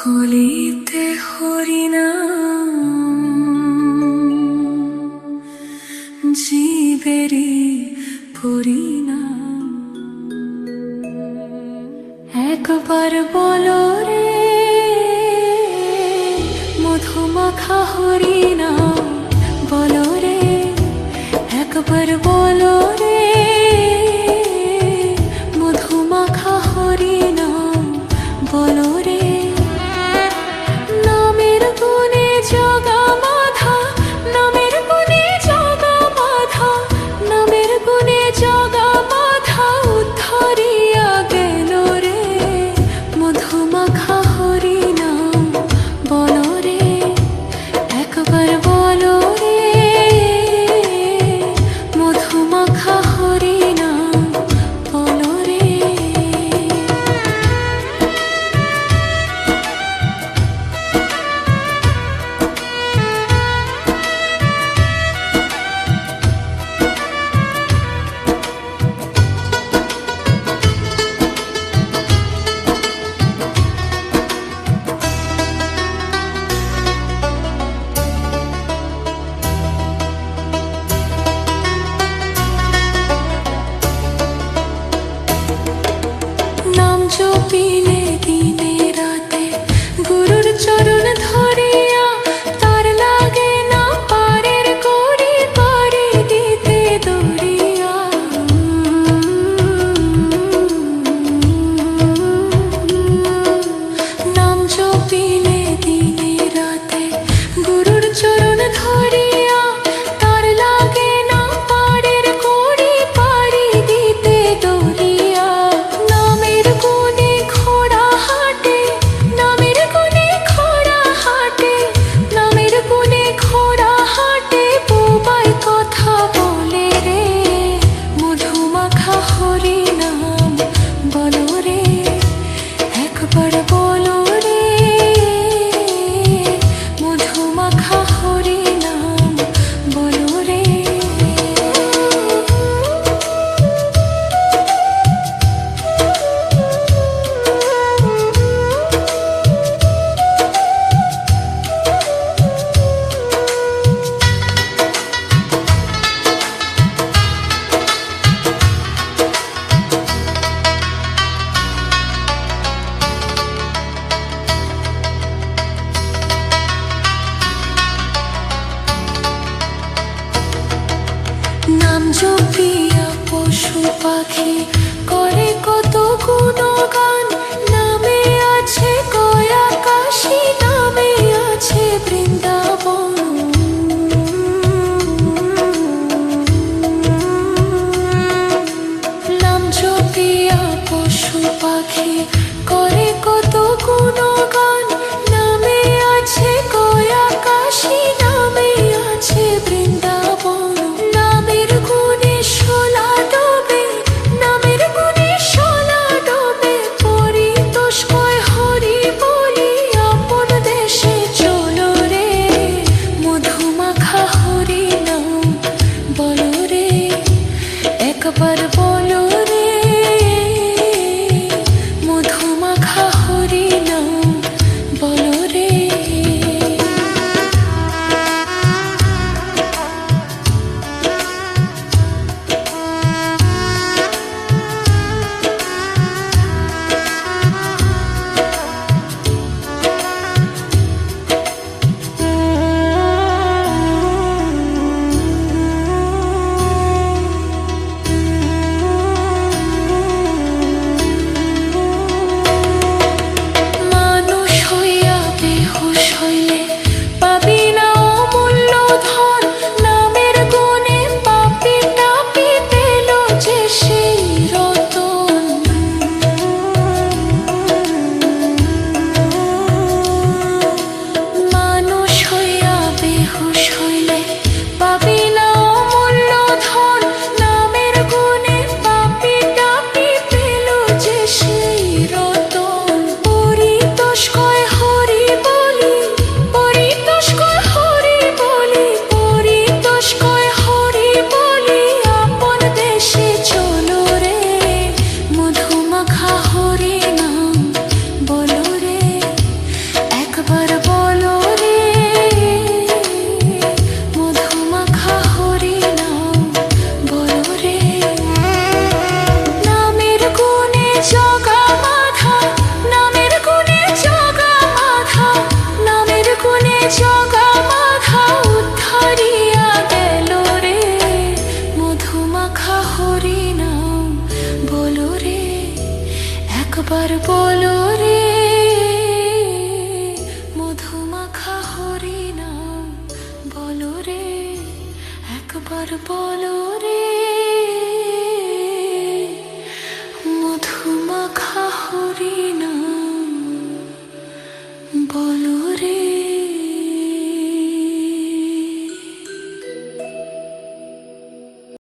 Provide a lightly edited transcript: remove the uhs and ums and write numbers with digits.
কলিতে হরিনাম জীবেরে পরিণাম। একবার বলো রে মধুমাখা হরিনাম, বলো রে একবার বলো রে মধুমাখা হরিনাম, বলো রে। নামের গুণে জগা বাঁধা, নামের গুণে জগা বাঁধা, নামের গুণে জগা বাঁধা উদ্ধারিয়া গেল রে মধুমাখা হরিনাম, বলো রে একবার বলো রে মধুমাখা হরিনাম, বলো রে। নাম জপিলে দিনে রাতে গুরুর চরণ ধরিয়া, তার লাগে না পারের করি পারে দিতে দরিয়া। নাম জপিলে দিনে রাতে গুরুর চরণ ধরিয়া, তার লাগে না পারের করি পারে দিতে দরিয়া। নামের গুণে ঘোড়া হাটে, নামের গুণে ঘোড়া হাটে, নামের গুণে ঘোড়া হাটে, বোবাই কথা বলে রে মধুমাখা হরিনাম, বলো রে একবার বলো রে মধুমাখা হরিনাম, বলো রে। নাম জপিয়া পশু পাখি করে কত গুণগান, নামে আছে কয় আকাশী, নামে আছে বৃন্দাবন। নাম জপিয়া পশু পাখি করে কত গুণগান, নামে আছে কয় আকাশী, নামে আছে বৃন্দাবন। নামের গুণে শোলা ডোবে, নামের গুণে শোলা ডোবে, পরিতোষ কয় হরি বলি আপন দেশে চলো রে মধুমাখা হরিনাম, বলো রে একবার বলো রে মধুমাখা হরিনাম, আর বলো